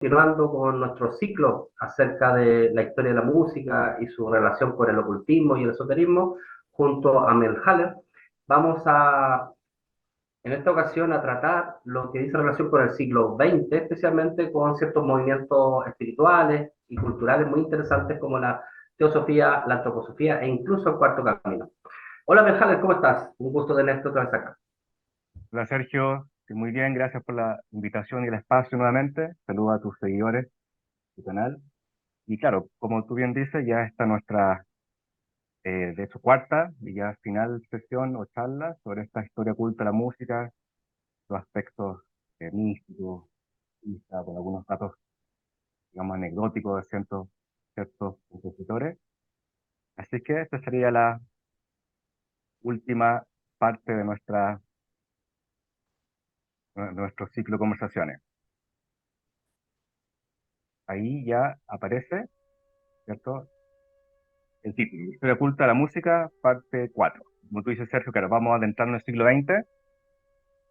continuando con nuestro ciclo acerca de la historia de la música y su relación con el ocultismo y el esoterismo, junto a Mel Haller. Vamos a, en esta ocasión, a tratar lo que dice relación con el siglo XX, especialmente con ciertos movimientos espirituales y culturales muy interesantes como la teosofía, la antroposofía e incluso el cuarto camino. Hola Mel Haller, ¿cómo estás? Un gusto tenerte otra vez acá. Hola Sergio, estoy muy bien, gracias por la invitación y el espacio nuevamente. Saludos a tus seguidores, tu canal. Y claro, como tú bien dices, ya está nuestra, de hecho, cuarta y ya final sesión o charla sobre esta historia oculta de la música, los aspectos místicos, quizá con algunos datos, digamos, anecdóticos de ciertos compositores. Así que esta sería la última parte de de nuestro ciclo de conversaciones. Ahí ya aparece, ¿cierto? El título, Historia oculta de la música, parte 4. Como tú dices, Sergio, claro, vamos a adentrarnos en el siglo XX,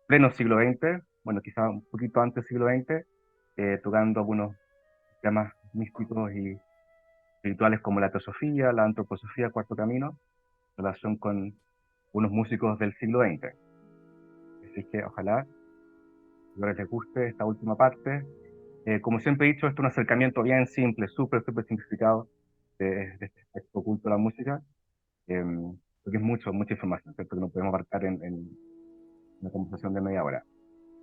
pleno siglo XX, bueno, quizá un poquito antes del siglo XX, tocando algunos temas místicos y espirituales como la teosofía, la antroposofía, cuarto camino, en relación con unos músicos del siglo XX. Así que ojalá les guste esta última parte. Como siempre he dicho, esto es un acercamiento bien simple, súper simplificado de este aspecto oculto de la música, eh, porque es mucha información, ¿cierto? Que no podemos abarcar en una conversación de media hora.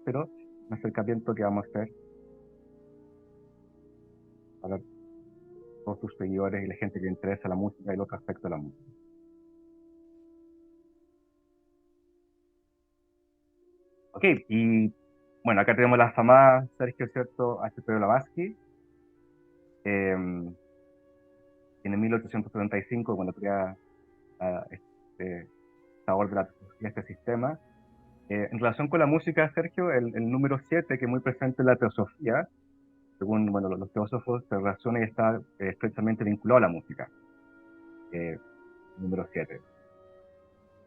Pero un acercamiento que vamos a hacer para todos tus seguidores y la gente que le interesa la música y los aspectos de la música. Ok, y bueno, acá tenemos la afamada Sergio, ¿cierto? H.P. Blavatsky, eh, que en 1875, cuando crea este sabor de la teosofía, este sistema. En relación con la música, Sergio, el número 7, que es muy presente en la teosofía, según bueno, los teósofos, se relaciona y está estrechamente vinculado a la música. Eh, Número 7.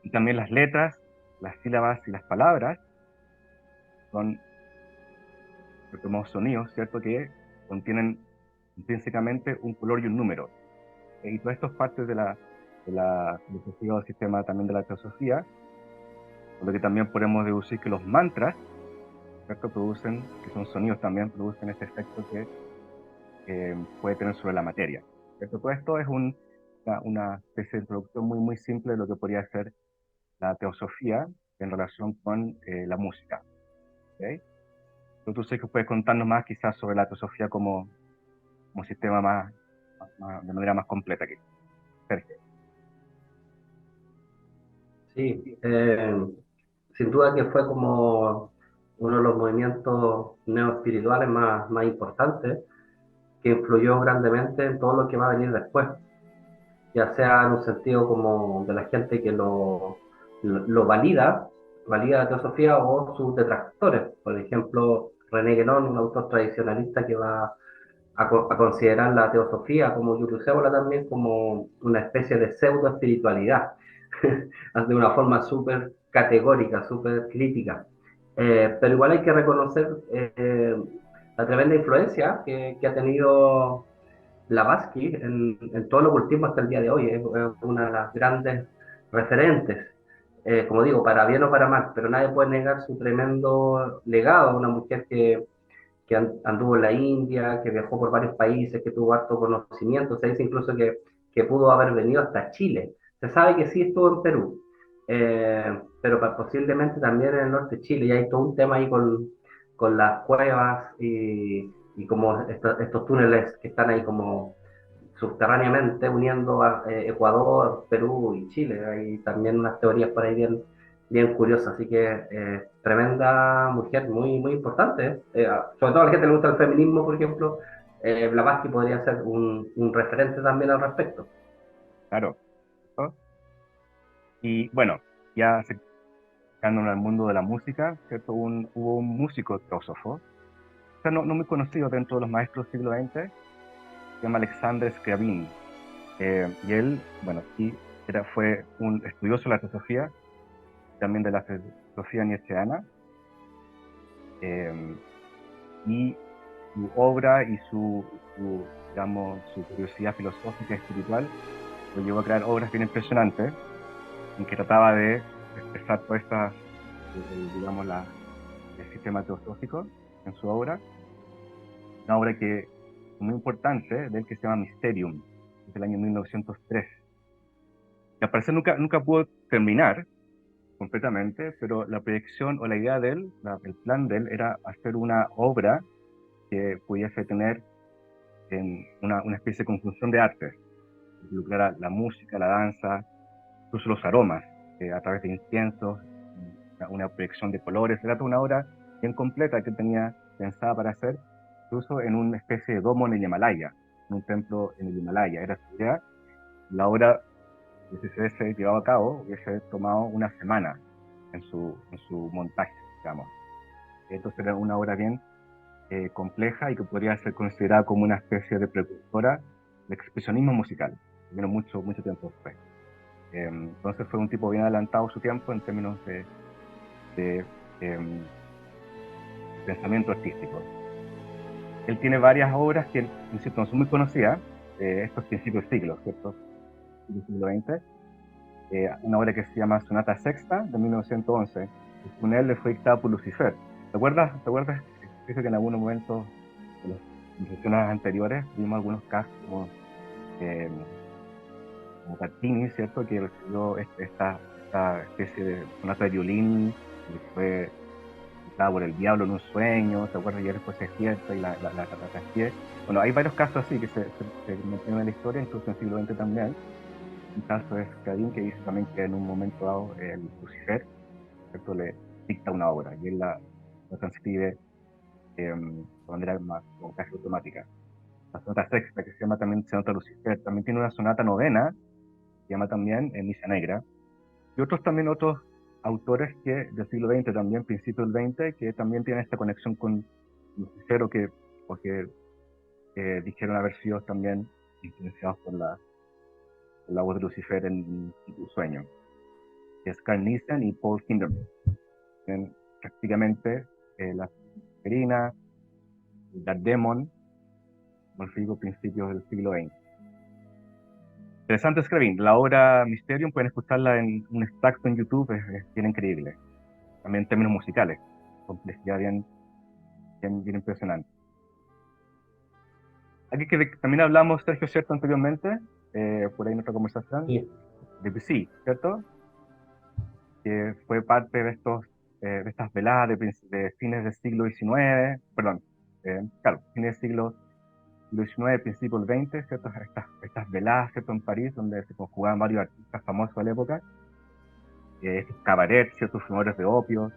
Y también las letras, las sílabas y las palabras son, como sonidos, ¿cierto? Que contienen intrínsecamente un color y un número. Y todo esto es parte de la filosofía o sistema también de la teosofía, por lo que también podemos deducir que los mantras, ¿cierto? Producen, que son sonidos también, producen este efecto que puede tener sobre la materia, ¿cierto? Todo esto es una especie de introducción muy simple de lo que podría ser la teosofía en relación con la música, ¿ok? Tú sé que puedes contarnos más quizás sobre la teosofía como sistema de manera más completa aquí. Sergio. Sí, sin duda que fue como uno de los movimientos neoespirituales más importantes que influyó grandemente en todo lo que va a venir después, ya sea en un sentido como de la gente que lo valida la teosofía o sus detractores. Por ejemplo, René Guénon, un autor tradicionalista que va a considerar la teosofía como Julius Evola también como una especie de pseudo espiritualidad, de una forma súper categórica, súper crítica. Pero igual hay que reconocer la tremenda influencia que ha tenido Blavatsky en todo el ocultismo hasta el día de hoy. Es una de las grandes referentes, como digo, para bien o para mal, pero nadie puede negar su tremendo legado. Una mujer que anduvo en la India, que viajó por varios países, que tuvo harto conocimiento. Se dice incluso que pudo haber venido hasta Chile. Se sabe que sí estuvo en Perú, pero posiblemente también en el norte de Chile. Y hay todo un tema ahí con las cuevas y como estos túneles que están ahí como subterráneamente uniendo a Ecuador, Perú y Chile. Hay también unas teorías por ahí bien curiosas, así que tremenda mujer, muy importante. Sobre todo a la gente que le gusta el feminismo, por ejemplo, Blavatsky podría ser un referente también al respecto. Claro, ¿no? Y bueno, ya acercándonos al mundo de la música, ¿cierto? Hubo un músico teósofo, o sea, no muy conocido dentro de los maestros del siglo XX, se llama Alexander Scriabin. Y él, bueno, sí, fue un estudioso de la teosofía, también de la filosofía nietzscheana, eh, y su obra y digamos, su curiosidad filosófica y espiritual lo llevó a crear obras bien impresionantes en que trataba de expresar toda esta, digamos, el sistema teosófico en su obra. Una obra que es muy importante de él que se llama Mysterium, del año 1903. Que al parecer nunca pudo terminar completamente, pero la proyección o la idea de él, el plan de él era hacer una obra que pudiese tener en una especie de conjunción de artes, que involucrara la música, la danza, incluso los aromas, a través de inciensos, una proyección de colores. Era toda una obra bien completa que tenía pensada para hacer, incluso en una especie de domo en el Himalaya, en un templo en el Himalaya. Era su idea. La obra, si se hubiese llevado a cabo, hubiese tomado una semana en su montaje, digamos. Entonces era una obra bien compleja y que podría ser considerada como una especie de precursora del expresionismo musical, que vino mucho tiempo después. Entonces fue un tipo bien adelantado a su tiempo en términos de pensamiento artístico. Él tiene varias obras que, insisto, no son muy conocidas, estos principios del siglo, ¿cierto? Del siglo XX. Una obra que se llama Sonata Sexta, de 1911, que según él le fue dictada por Lucifer. ¿Te acuerdas? Dice que en algunos momentos de las conversaciones anteriores vimos algunos casos como Tartini, ¿cierto? Que recibió esta especie de sonata de violín que fue dictada por el diablo en un sueño, ¿te acuerdas? Y él después se despierta y la traspié. Bueno, hay varios casos así que se mencionan en la historia, incluso en el siglo XX también. Un caso es Cadín, que dice también que en un momento dado el Lucifer, ¿cierto? Le dicta una obra y él la transcribe de manera más como casi automática. La sonata sexta, que se llama también Sonata Lucifer, también tiene una sonata novena, se llama también Misa Negra, y otros autores que del siglo XX también, principios del XX, que también tienen esta conexión con Lucifer o que dijeron haber sido también influenciados por la voz de Lucifer en su sueño, que es Carl Nielsen y Paul Kinderman. Tienen prácticamente la Serina, Dark Demon, como les digo, principios del siglo XX. Interesante Screaming. La obra Mysterium pueden escucharla en un extracto en YouTube, es bien increíble. También en términos musicales, complejidad bien impresionante. Aquí que también hablamos, Sergio, ¿cierto? Anteriormente, por ahí en nuestra conversación, Y de Debussy, ¿cierto? Que fue parte de estas veladas de fines del siglo XIX, perdón, claro, fines del siglo XIX, principios del XX, ¿cierto? Estas veladas, ¿cierto? En París, donde se conjugaban varios artistas famosos de la época, estos cabarets, ciertos fumadores de opio,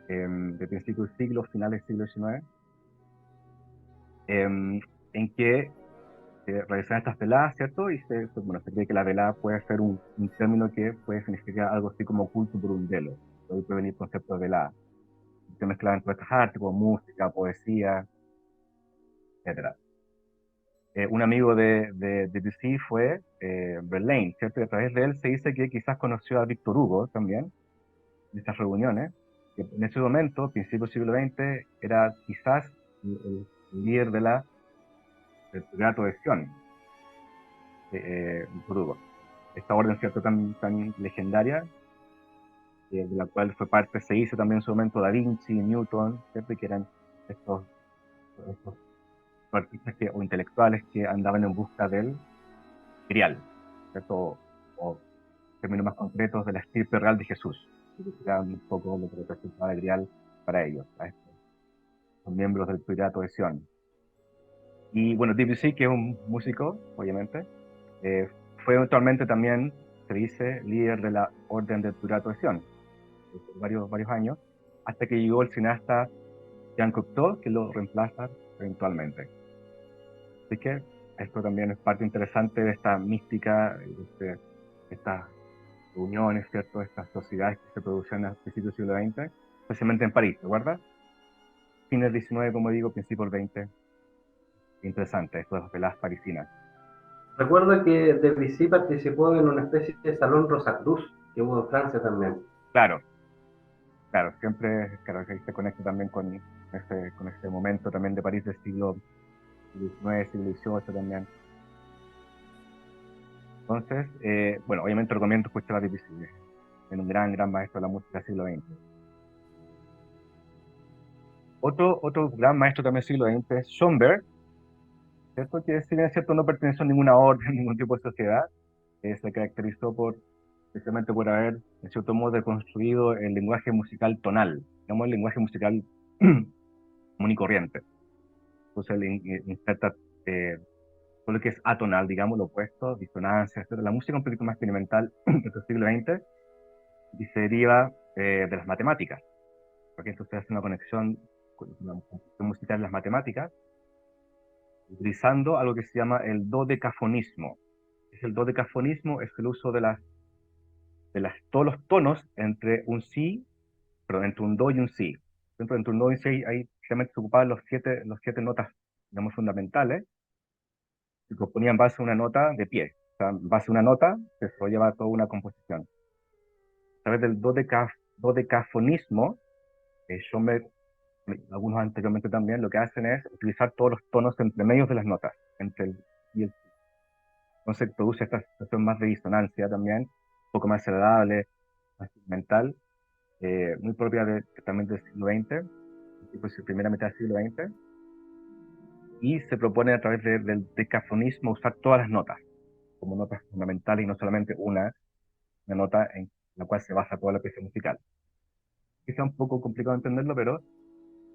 de principios del siglo, finales del siglo XIX, en que se realizaban estas veladas, ¿cierto? Y se cree que la velada puede ser un término que puede significar algo así como culto por un velo. De ahí puede venir el concepto de velada. Se mezclaban todas estas artes, como música, poesía, etcétera. Un amigo de Debussy fue Verlaine, ¿cierto? Y a través de él se dice que quizás conoció a Víctor Hugo también, en estas reuniones, que en ese momento, principio del siglo XX, era quizás el líder del Teatro de Sion, Víctor Hugo. Esta orden, ¿cierto?, tan legendaria, de la cual fue parte, se hizo también en su momento Da Vinci, Newton, ¿cierto? Y que eran estos artistas o intelectuales que andaban en busca del grial, ¿cierto? O términos más concretos de la estirpe real de Jesús, que era un poco lo que representaba el grial para ellos, a estos son miembros del Teatro de Sion. Y bueno, Debussy, que es un músico, obviamente, fue eventualmente también, se dice, líder de la Orden del Teatro de Sion, por varios años, hasta que llegó el cineasta Jean Cocteau, que lo reemplaza eventualmente. Así que esto también es parte interesante de esta mística, de estas reuniones, ¿cierto? Estas sociedades que se producían a principios del siglo XX, especialmente en París, ¿recuerdas? Fines del XIX, como digo, principios del XX. Interesante, esto de las veladas parisinas. recuerdo que Debussy participó en una especie de salón Rosacruz que hubo en Francia también. Claro, siempre, claro, que se conecta también con con ese momento también de París del siglo XIX, siglo XVIII también. Entonces, bueno, obviamente recomiendo escuchar a Debussy, es un gran maestro de la música del siglo XX. Otro gran maestro también del siglo XX es Schoenberg, ¿cierto? Que si bien es cierto no perteneció a ninguna orden, ningún tipo de sociedad, se caracterizó precisamente por haber, en cierto modo, reconstruido el lenguaje musical tonal, digamos el lenguaje musical común y corriente. Entonces él inserta todo lo que es atonal, digamos, lo opuesto, disonancia, etc. La música un poquito más experimental del siglo XX y se deriva de las matemáticas, porque entonces hace una conexión con la composición musical en las matemáticas, utilizando algo que se llama el dodecafonismo. El dodecafonismo es el uso todos los tonos entre un si, perdón, entre un do y un si. Entre un do y un si, ahí realmente se ocupaban los siete notas, digamos, fundamentales, y componían en base a una nota de pie. O sea, en base a una nota se desarrollaba toda una composición. A través del dodecafonismo, Schoenberg, algunos anteriormente también, lo que hacen es utilizar todos los tonos entre medios de las notas, entre el y el. Entonces produce esta sensación más de disonancia también, un poco más agradable, más mental, muy propia también del siglo XX, pues, primera mitad del siglo XX, y se propone a través del decafonismo usar todas las notas como notas fundamentales y no solamente una nota en la cual se basa toda la pieza musical. Quizá un poco complicado entenderlo, pero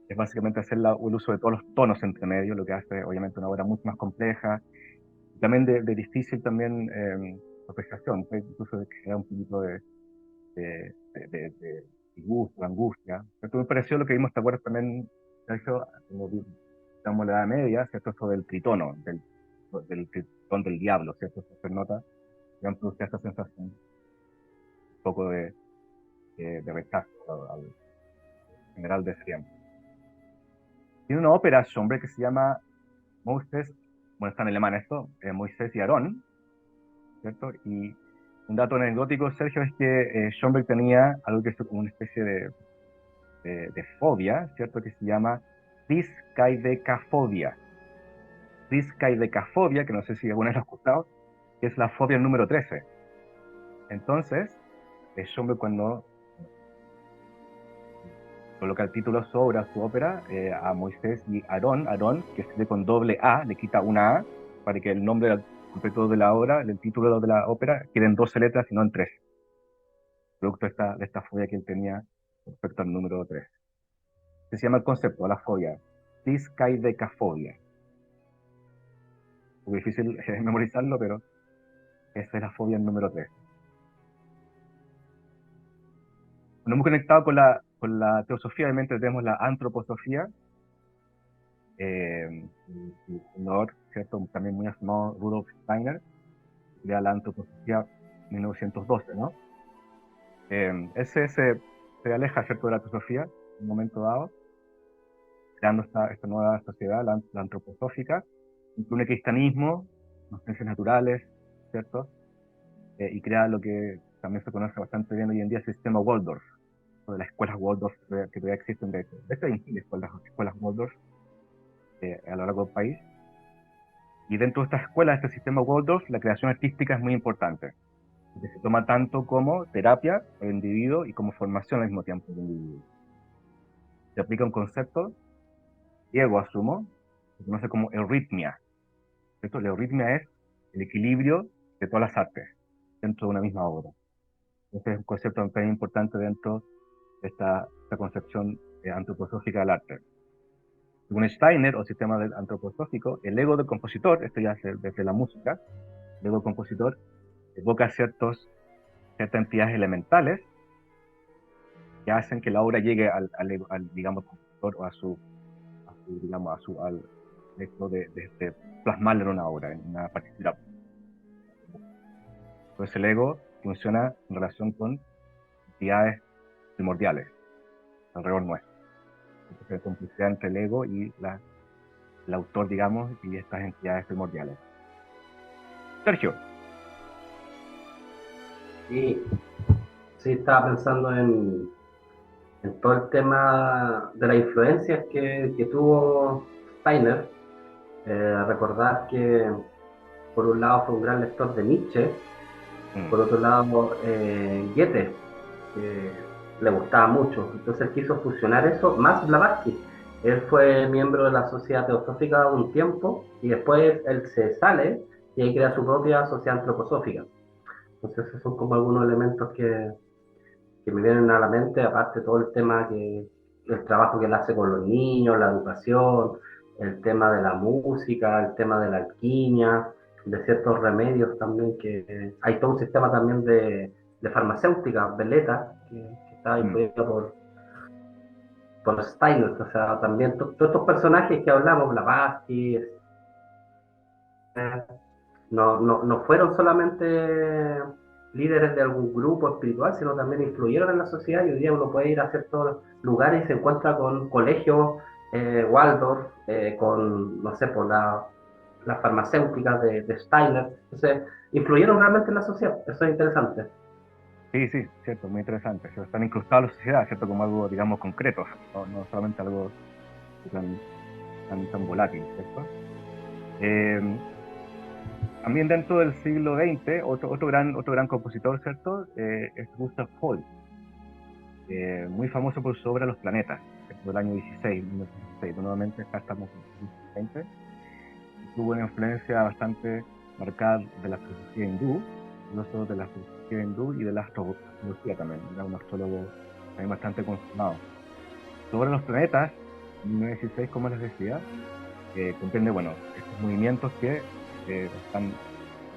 es básicamente hacer el uso de todos los tonos entre medio, lo que hace obviamente una obra mucho más compleja, y también de difícil también apreciación, pues, incluso de crear un poquito de disgusto, angustia. Esto me pareció lo que vimos, ¿te acuerdas también, Sergio? Como estamos en la Edad Media, ¿cierto? Eso del tritono, del tritón del diablo, ¿cierto? Eso se nota, que han producido esta sensación, un poco de rechazo al general de ese tiempo. Tiene una ópera, hombre, que se llama Moisés, bueno, está en alemán esto, Moisés y Aarón, ¿cierto? Y un dato anecdótico, Sergio, es que Schoenberg tenía algo que es como una especie de fobia, ¿cierto? Que se llama discaidecafobia. Discaidecafobia, que no sé si alguna vez lo has escuchado, que es la fobia número 13. Entonces, Schoenberg cuando coloca el título a su obra, su ópera, a Moisés y Aarón, Aarón, que se escribe con doble A, le quita una A, para que el nombre completo de la obra, el título de la ópera, quede en 12 letras y no en 3, producto de esta fobia que él tenía respecto al número 3. Se llama el concepto, la fobia, discaidecafobia. Es difícil memorizarlo, pero esa es la fobia número 3. Nos hemos conectado con la teosofía, obviamente tenemos la antroposofía, el señor, ¿cierto? También muy afamado Rudolf Steiner, crea la antroposofía en 1912, ¿no? Ese se aleja, ¿cierto?, de la teosofía en un momento dado, creando esta nueva sociedad, la antroposófica, incluye el cristianismo, las ciencias naturales, ¿cierto? Y crea lo que también se conoce bastante bien hoy en día, el sistema Waldorf, o de las escuelas Waldorf que todavía existen, de hecho. De hecho, hay escuelas Waldorf a lo largo del país. Y dentro de estas escuelas, este sistema Waldorf, la creación artística es muy importante, porque se toma tanto como terapia del individuo y como formación al mismo tiempo del individuo. Se aplica un concepto griego, asumo, que se conoce como euritmia. ¿Cierto? La euritmia es el equilibrio de todas las artes dentro de una misma obra. Este es un concepto también importante dentro de esta concepción antroposófica del arte. Según Steiner, o sistema antroposófico, el ego del compositor, esto ya es desde la música, el ego del compositor evoca ciertas entidades elementales que hacen que la obra llegue digamos, compositor o digamos, al hecho de plasmarlo en una obra, en una partitura. Entonces el ego funciona en relación con entidades primordiales alrededor nuestro. Entonces hay complicidad entre el ego y el autor, digamos, y estas entidades primordiales. Sergio. Sí, sí, estaba pensando en todo el tema de las influencias que tuvo Steiner. Recordar que por un lado fue un gran lector de Nietzsche, Mm, por otro lado Goethe, que le gustaba mucho. Entonces él quiso fusionar eso, más Blavatsky. Él fue miembro de la Sociedad Teosófica un tiempo y después él se sale y ahí crea su propia Sociedad Antroposófica. Entonces esos son como algunos elementos que me vienen a la mente, aparte todo el tema el trabajo que él hace con los niños, la educación, el tema de la música, el tema de la alquimia, de ciertos remedios también, que hay todo un sistema también de farmacéutica, Veleta, que está mm. influido por Steiner, o sea, también todos estos personajes que hablamos, Blavatsky, no fueron solamente líderes de algún grupo espiritual, sino también influyeron en la sociedad y hoy día uno puede ir a ciertos lugares y se encuentra con colegios, Waldorf, con, no sé, por las farmacéuticas de Steiner. Entonces, influyeron realmente en la sociedad. Eso es interesante. Sí, sí, cierto, muy interesante. Están incrustados en la sociedad, ¿cierto? Como algo, digamos, concreto, no solamente algo tan, tan volátil, ¿cierto? Eh, También dentro del siglo XX, otro gran compositor, ¿cierto? Es Gustav Holst, muy famoso por su obra Los planetas, ¿cierto? Del año 16, 1916. Nuevamente, acá estamos en el siglo XX. Tuvo una influencia bastante marcada de la filosofía hindú, no solo de la filosofía hindú y de la astrología también. Era un astrólogo también bastante consumado. Sobre los planetas, 1916, como les decía, comprende, bueno, estos movimientos que están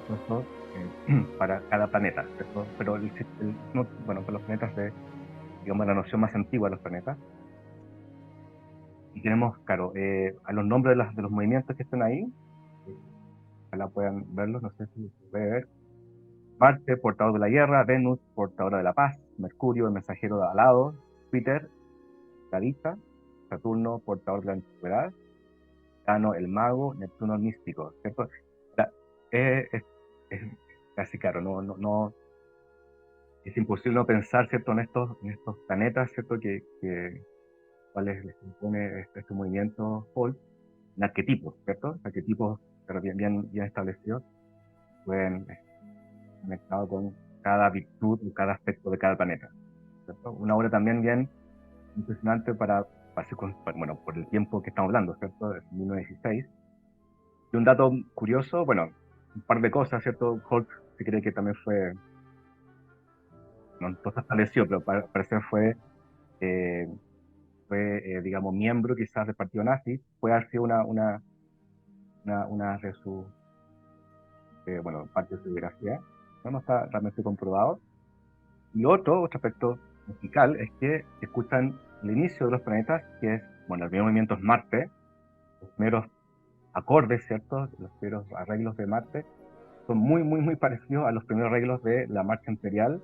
puestos para cada planeta, ¿cierto? Pero bueno, con los planetas de, digamos, la noción más antigua de los planetas. Y tenemos, claro, a los nombres de los movimientos que están ahí, eh, ojalá puedan verlos, no sé si se puede ver. Marte, portador de la guerra; Venus, portadora de la paz; Mercurio, el mensajero de alado; Júpiter, la dicha; Saturno, portador de la antigüedad; Urano, el mago; Neptuno, el místico, ¿cierto? O sea, es casi claro, es imposible no pensar, ¿cierto?, en estos planetas, ¿cierto?, cuales les impone este movimiento Paul, en arquetipos, ¿cierto? Arquetipos, pero bien establecidos, pueden conectados con cada virtud o cada aspecto de cada planeta, ¿cierto? Una obra también bien impresionante bueno, por el tiempo que estamos hablando, ¿cierto? Es 1916. Y un dato curioso, bueno, un par de cosas, ¿cierto? Hulk se cree que también fue, no se estableció, pero al parecer eh, digamos, miembro quizás del partido nazi. Puede haber sido una de sus, bueno, parte de su biografía. No está realmente comprobado. Y otro aspecto musical es que escuchan el inicio de los planetas, que es, bueno, el primer movimiento es Marte, los primeros acordes, ¿cierto? Los primeros arreglos de Marte son muy parecidos a los primeros arreglos de la marcha imperial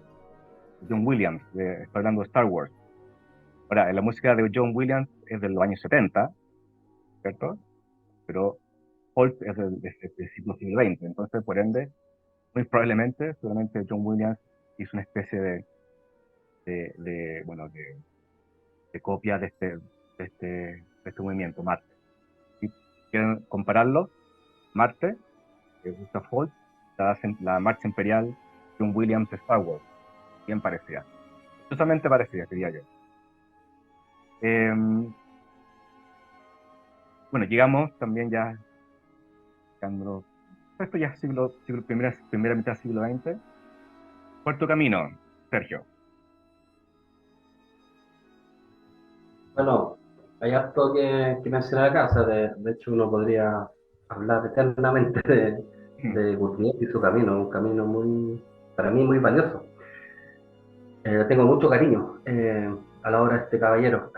de John Williams, estoy hablando de Star Wars. Ahora, la música de John Williams es de los años 70, ¿cierto? Pero Holst es del siglo XX, entonces, por ende, muy probablemente, seguramente John Williams hizo una especie bueno, de copia de este movimiento, Marte. Si quieren compararlo, Marte, Gustav Holst, la marcha imperial, John Williams, Star Wars, bien parecida. Justamente parecida, diría yo. Eh, bueno, llegamos también ya, cuando, esto ya es primera mitad del siglo XX. Cuarto camino, Sergio. Bueno, hay harto que mencionar acá, o sea, de hecho uno podría hablar eternamente de Gurdjieff y su camino, un camino para mí muy valioso. Tengo mucho cariño a la obra de este caballero.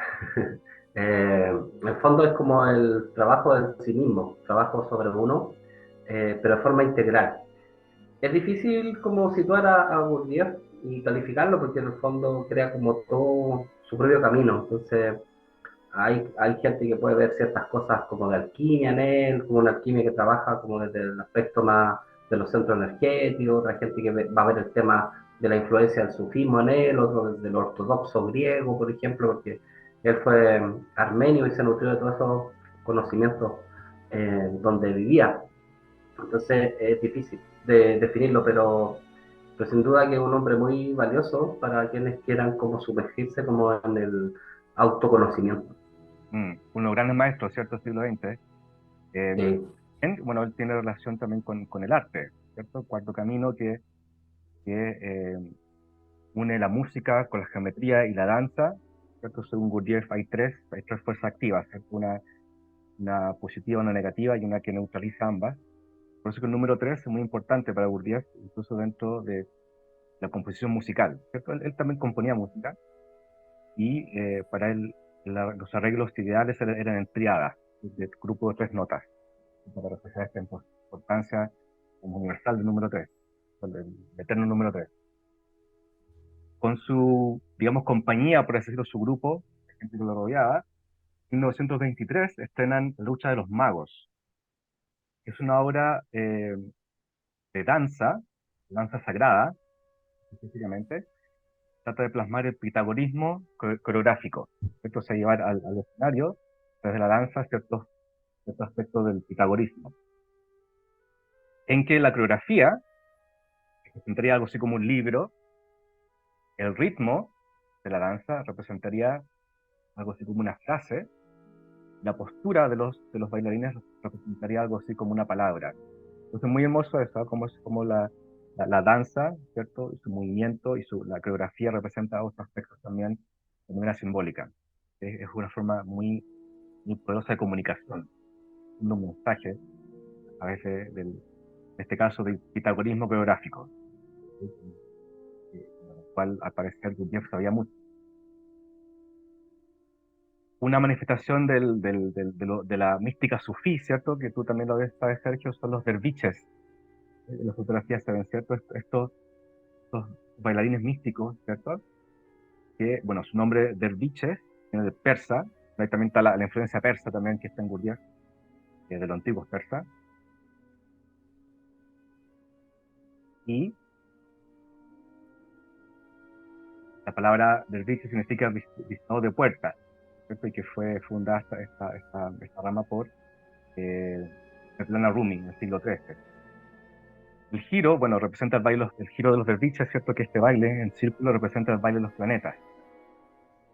En el fondo es como el trabajo de sí mismo, trabajo sobre uno, pero de forma integral. Es difícil como situar a Gurdjieff y calificarlo porque en el fondo crea como todo su propio camino. Entonces, hay gente que puede ver ciertas cosas como de alquimia en él, como una alquimia que trabaja como desde el aspecto más de los centros energéticos, otra gente que va a ver el tema de la influencia del sufismo en él, otro del ortodoxo griego, por ejemplo, porque él fue armenio y se nutrió de todos esos conocimientos donde vivía. Entonces es difícil de definirlo, pero sin duda que es un hombre muy valioso para quienes quieran como sumergirse como en el autoconocimiento. Uno de los grandes maestros, ¿cierto? Siglo XX. Eh, Sí, bueno, él tiene relación también con el arte, ¿cierto? Cuarto Camino que une la música con la geometría y la danza, ¿cierto? Según Gurdjieff hay tres fuerzas activas, ¿cierto? Una positiva, una negativa y una que neutraliza ambas. Por eso que el número 3 es muy importante para Gurdjieff, incluso dentro de la composición musical, ¿cierto? Él también componía música y para él los arreglos ideales eran en tríada, de grupo de tres notas, para reflejar esta importancia como universal del número 3, el eterno número 3. Con su, digamos, compañía, por así decirlo, su grupo, la gente que lo rodeaba, en 1923 estrenan La Lucha de los Magos, que es una obra de danza sagrada, específicamente, trata de plasmar el pitagorismo coreográfico, esto es llevar al escenario, desde la danza, ciertos aspectos del pitagorismo, en que la coreografía, que representaría algo así como un libro, el ritmo de la danza representaría algo así como una frase, la postura de los bailarines representaría algo así como una palabra. Entonces, muy hermoso eso, ¿no? Como la danza, ¿cierto? Y su movimiento y la coreografía representa otros aspectos también de manera simbólica. Es una forma muy poderosa de comunicación, un mensaje, a veces, en este caso, del pitagorismo coreográfico, ¿sí? En el cual, al parecer, Gurdjieff sabía mucho. Una manifestación de la mística sufí, ¿cierto? Que tú también lo ves, sabes, Sergio, son los derviches. En las fotografías se ven, ¿cierto? Estos bailarines místicos, ¿cierto? Que, bueno, su nombre derviches viene de persa, ahí también está la influencia persa también que está en Gurdjieff, de los antiguos persas, y la palabra derviche significa visitador de puertas, ¿cierto? Y que fue fundada esta rama por Mevlana Rumi en el siglo XIII. El giro, bueno, representa el giro de los derviches, ¿cierto? Que este baile en círculo representa el baile de los planetas.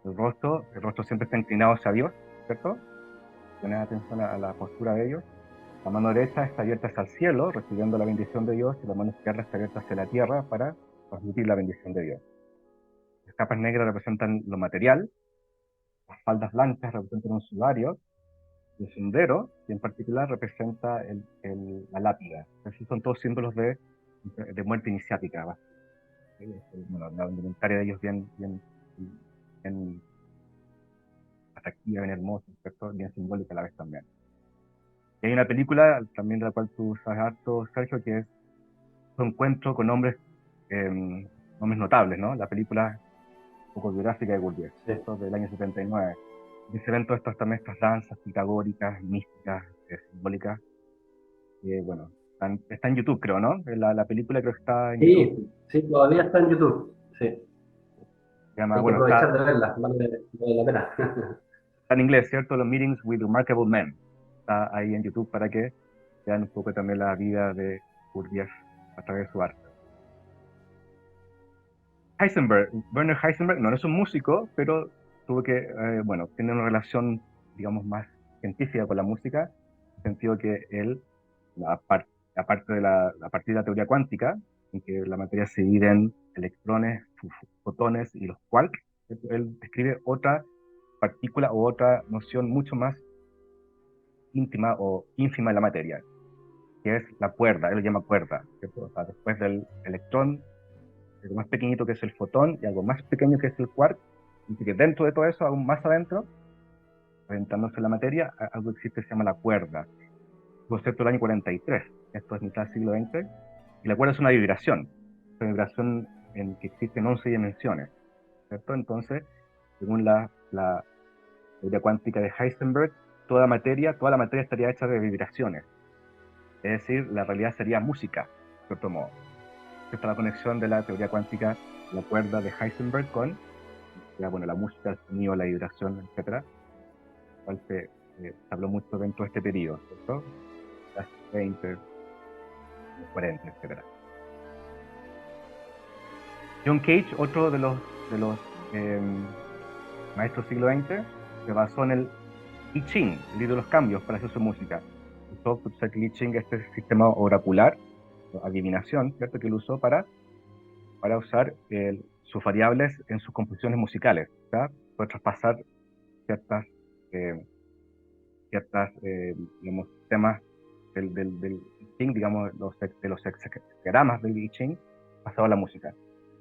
El rostro siempre está inclinado hacia Dios, ¿cierto? Poner atención a la postura de ellos. La mano derecha está abierta hacia el cielo, recibiendo la bendición de Dios, y la mano izquierda está abierta hacia la tierra para transmitir la bendición de Dios. Las capas negras representan lo material, las faldas blancas representan un sudario, y el sombrero, y en particular, representa la lápida. Esos son todos símbolos de muerte iniciática, básicamente. Bueno, la indumentaria de ellos bien atractiva, bien hermosa, ¿cierto? Bien simbólica a la vez también. Y hay una película también de la cual tú sabes harto, Sergio, que es su encuentro con hombres notables, ¿no? La película un poco biográfica de Gurdjieff, sí. ¿cierto? Del año 79. Y se ven todas estas danzas pitagóricas, místicas, simbólicas, que, bueno, está en YouTube, creo, ¿no? La película creo que está en YouTube. Sí, sí, todavía está en YouTube. Sí, Se llama, hay que bueno, aprovechar de verla, vale la pena. está en inglés, ¿cierto? Los Meetings with Remarkable Men. Está ahí en YouTube para que vean un poco también la vida de Gurdjieff a través de su arte. Heisenberg, Werner Heisenberg no es un músico, pero tuvo que, bueno, tiene una relación, digamos, más científica con la música, en el sentido que él, aparte a partir de la teoría cuántica, en que la materia se divide en electrones, fotones y los quarks, él describe otra partícula o otra noción mucho más íntima o ínfima de la materia, que es la cuerda, él lo llama cuerda, ¿cierto? O sea, después del electrón, algo más pequeñito que es el fotón y algo más pequeño que es el quark, y que dentro de todo eso, aún más adentro, adentándose en la materia, algo existe que se llama la cuerda. Concepto del año 43, esto es mitad del siglo XX, y la cuerda es una vibración en que existen 11 dimensiones, ¿cierto? Entonces, según la teoría cuántica de Heisenberg, toda la materia estaría hecha de vibraciones, es decir, la realidad sería música, de otro modo. está la conexión de la teoría cuántica, la cuerda de Heisenberg con la música, el sonido, la vibración, etcétera, cual se habló mucho dentro de este periodo, ¿cierto? Las 20, los 40, etcétera. John Cage, otro de los maestros del siglo XX, se basó en el I Ching, el libro de los cambios, para hacer su música. Usó el I Ching, este sistema oracular, adivinación, ¿cierto?, que él usó para usar sus variables en sus composiciones musicales, ¿ya? Puede traspasar ciertas, eh, digamos, temas del I Ching, digamos, de los hexagramas del I Ching, pasado a la música.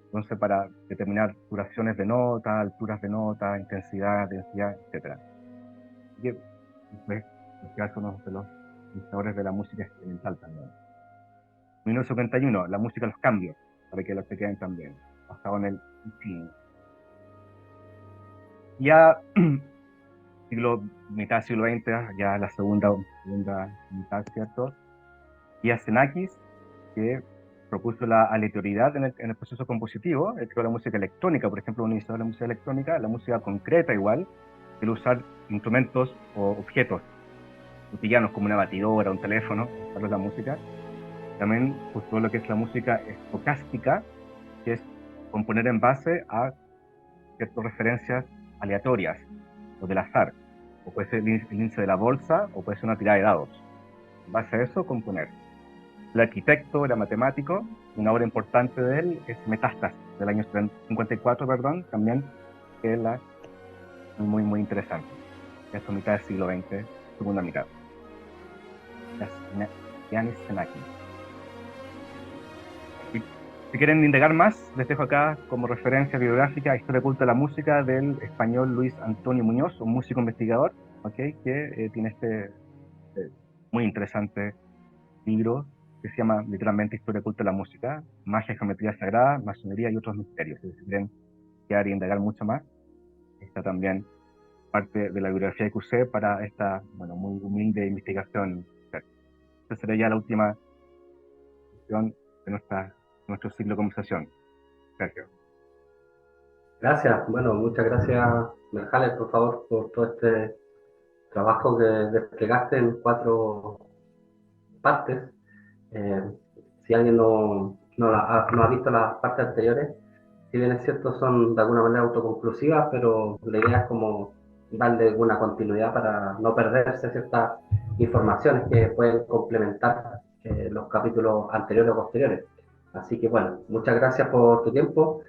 Entonces, para determinar duraciones de nota, alturas de nota, intensidad, densidad, etc. Y pues, es uno de los pensadores de la música experimental también. 1951, la música Los Cambios, para que lo chequen también, basado en el I Ching. Ya mitad del siglo XX, ya la segunda mitad, ¿cierto? Y a Xenakis, que propuso la aleatoriedad en el proceso compositivo. Él creó la música electrónica, por ejemplo, unizó la música electrónica, la música concreta igual, el usar instrumentos o objetos cotidianos como una batidora, un teléfono, para la música. También puso lo que es la música estocástica, que es componer en base a ciertas referencias aleatorias o del azar, o puede ser el índice de la bolsa, o puede ser una tirada de dados. En base a eso, componer. El arquitecto, era matemático, una obra importante de él es Metástasis, del año 54, perdón, también, que es muy, muy interesante. Es la mitad del siglo XX, segunda mitad. Yanis Xenakis. Si quieren indagar más, les dejo acá como referencia bibliográfica Historia oculta de la música del español Luis Antonio Muñoz, un músico investigador, ¿okay?, que tiene este muy interesante libro que se llama literalmente Historia oculta de la música, magia, geometría sagrada, masonería y otros misterios. Si quieren quedar y indagar mucho más, está también parte de la bibliografía que usé para esta, bueno, muy humilde investigación. Esta sería ya la última sesión de nuestro ciclo de conversación. Sergio. Gracias. Bueno, muchas gracias, Merjales, por favor, por todo este trabajo que desplegaste en 4 partes. Eh, si alguien no ha visto las partes anteriores, si bien es cierto, son de alguna manera autoconclusivas, pero la idea es como darle una continuidad para no perderse ciertas informaciones que pueden complementar los capítulos anteriores o posteriores. Así que bueno, muchas gracias por tu tiempo.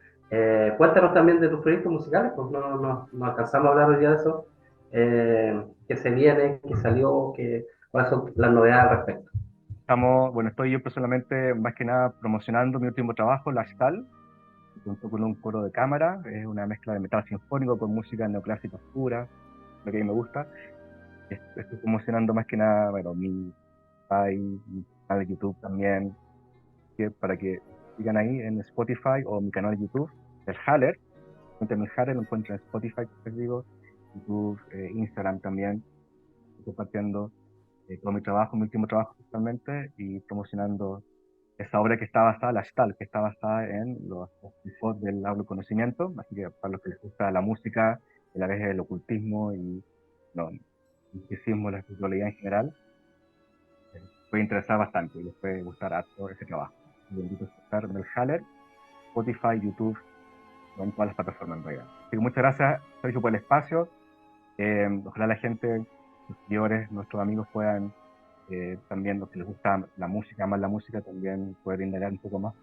Cuéntanos también de tus proyectos musicales, pues no alcanzamos a hablar hoy día de eso. ¿Qué se viene? ¿Qué salió? ¿Cuáles son las novedades al respecto? Estoy yo personalmente más que nada promocionando mi último trabajo, La Stal, junto con un coro de cámara. Es una mezcla de metal sinfónico con música neoclásica oscura, lo que a mí me gusta. Estoy promocionando más que nada, bueno, mi canal de YouTube también, para que sigan ahí en Spotify o mi canal de YouTube, el Haller. El Haller lo encuentran en Spotify, les digo, YouTube, Instagram también. Estoy compartiendo todo mi trabajo, mi último trabajo principalmente, y promocionando esa obra que está basada, la Stal, que está basada en los tipos del autoconocimiento. Así que para los que les gusta la música, a la vez el ocultismo y no, el misticismo, la espiritualidad en general, les puede interesar bastante y les puede gustar harto ese trabajo. Les invito a escuchar el Haller, Spotify, YouTube, en todas las plataformas en realidad. Así que muchas gracias, Sergio, por el espacio. Ojalá la gente, sus seguidores, nuestros amigos puedan también, los que les gusta la música, más la música, también poder indagar un poco más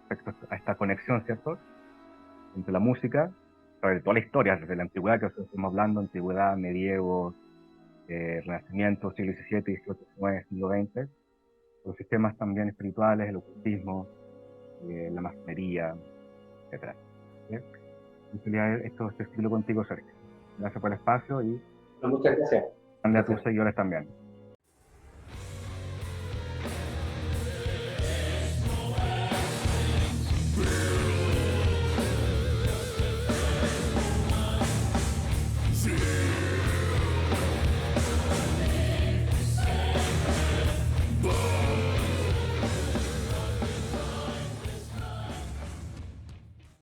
respecto a esta conexión, ¿cierto?, entre la música, sobre toda la historia, desde la antigüedad que nosotros estamos hablando, antigüedad, medievo, renacimiento, siglo XVII, XVIII, XIX, siglo XX, los sistemas también espirituales, el ocultismo, la masonería, etc. ¿Sí? En realidad, este estilo contigo, Sergio. Gracias por el espacio y Muchas gracias. a tus Gracias. seguidores también.